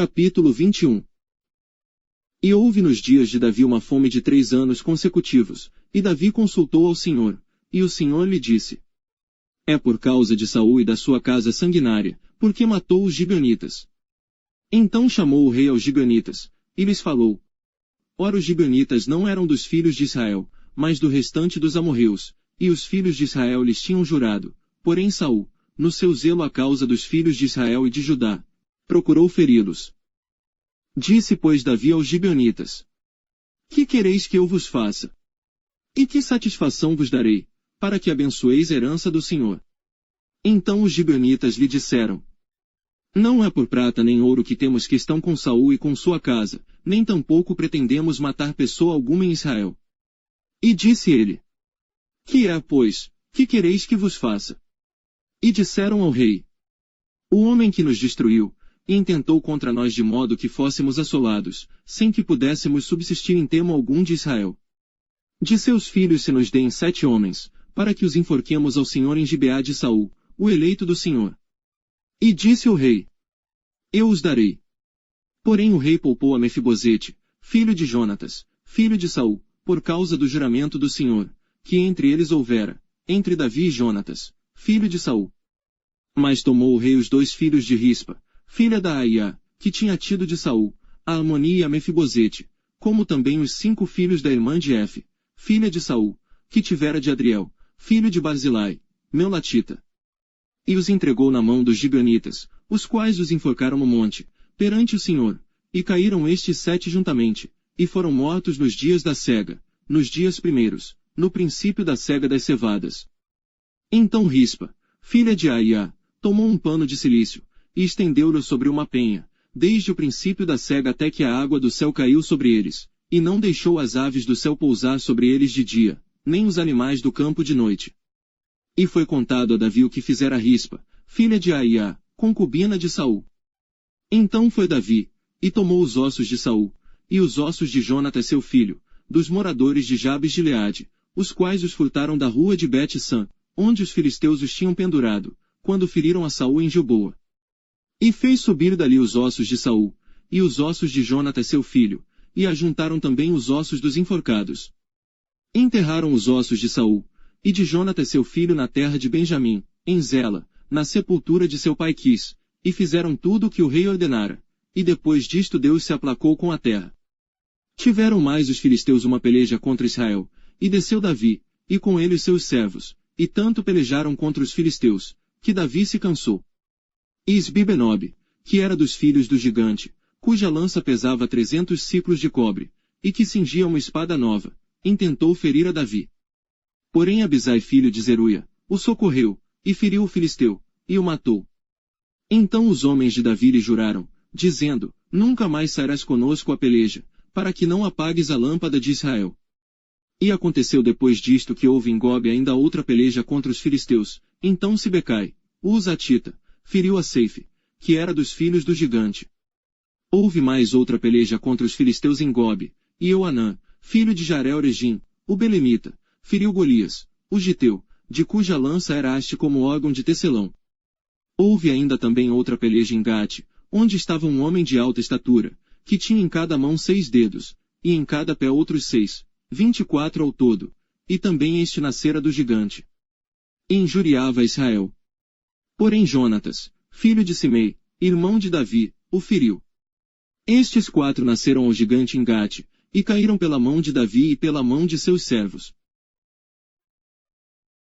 Capítulo 21. E houve nos dias de Davi uma fome de 3 anos consecutivos, e Davi consultou ao Senhor, e o Senhor lhe disse: É por causa de Saul e da sua casa sanguinária, porque matou os gibeonitas. Então chamou o rei aos gibeonitas, e lhes falou: Ora, os gibeonitas não eram dos filhos de Israel, mas do restante dos amorreus, e os filhos de Israel lhes tinham jurado. Porém Saul, no seu zelo à causa dos filhos de Israel e de Judá, procurou feri-los. Disse, pois, Davi aos gibeonitas: Que quereis que eu vos faça? E que satisfação vos darei, para que abençoeis a herança do Senhor? Então os gibeonitas lhe disseram: Não é por prata nem ouro que temos questão com Saul e com sua casa, nem tampouco pretendemos matar pessoa alguma em Israel. E disse ele: Que é, pois, que quereis que vos faça? E disseram ao rei: O homem que nos destruiu, e intentou contra nós de modo que fôssemos assolados, sem que pudéssemos subsistir em termo algum de Israel. De seus filhos se nos deem 7 homens, para que os enforquemos ao Senhor em Gibeá de Saul, o eleito do Senhor. E disse o rei: Eu os darei. Porém o rei poupou a Mefibosete, filho de Jonatas, filho de Saul, por causa do juramento do Senhor, que entre eles houvera, entre Davi e Jonatas, filho de Saul. Mas tomou o rei os 2 filhos de Rispa, filha da Aiá, que tinha tido de Saul, a Amoni e a Mefibosete, como também os 5 filhos da irmã de Efe, filha de Saul, que tivera de Adriel, filho de Barzilai, Meolatita. E os entregou na mão dos gibeonitas, os quais os enforcaram no monte, perante o Senhor, e caíram estes 7 juntamente, e foram mortos nos dias da cega, nos dias primeiros, no princípio da cega das cevadas. Então Rispa, filha de Aiá, tomou um pano de cilício, e estendeu-o sobre uma penha, desde o princípio da cega até que a água do céu caiu sobre eles, e não deixou as aves do céu pousar sobre eles de dia, nem os animais do campo de noite. E foi contado a Davi o que fizera Rispa, filha de Aiá, concubina de Saul. Então foi Davi, e tomou os ossos de Saul, e os ossos de Jonatas seu filho, dos moradores de Jabes de Gileade, os quais os furtaram da rua de Bet-San, onde os filisteus os tinham pendurado, quando feriram a Saul em Gilboa. E fez subir dali os ossos de Saul, e os ossos de Jonatas seu filho, e ajuntaram também os ossos dos enforcados. Enterraram os ossos de Saul, e de Jonatas seu filho na terra de Benjamim, em Zela, na sepultura de seu pai Quis, e fizeram tudo o que o rei ordenara, e depois disto Deus se aplacou com a terra. Tiveram mais os filisteus uma peleja contra Israel, e desceu Davi, e com ele os seus servos, e tanto pelejaram contra os filisteus, que Davi se cansou. E Isbi-Benob, que era dos filhos do gigante, cuja lança pesava 300 ciclos de cobre, e que cingia uma espada nova, intentou ferir a Davi. Porém Abisai filho de Zeruia, o socorreu, e feriu o filisteu, e o matou. Então os homens de Davi lhe juraram, dizendo: Nunca mais sairás conosco à peleja, para que não apagues a lâmpada de Israel. E aconteceu depois disto que houve em Gobe ainda outra peleja contra os filisteus. Então Sibecai, o Husatita, feriu a Seife, que era dos filhos do gigante. Houve mais outra peleja contra os filisteus em Gobe, e Euanã, filho de Jarel-Regim, o Belemita, feriu Golias, o Giteu, de cuja lança era haste como órgão de tecelão. Houve ainda também outra peleja em Gate, onde estava um homem de alta estatura, que tinha em cada mão 6 dedos, e em cada pé outros 6, 24 ao todo, e também este nascera do gigante. E injuriava a Israel. Porém Jonatas, filho de Simei, irmão de Davi, o feriu. Estes 4 nasceram ao gigante em Gate, e caíram pela mão de Davi e pela mão de seus servos.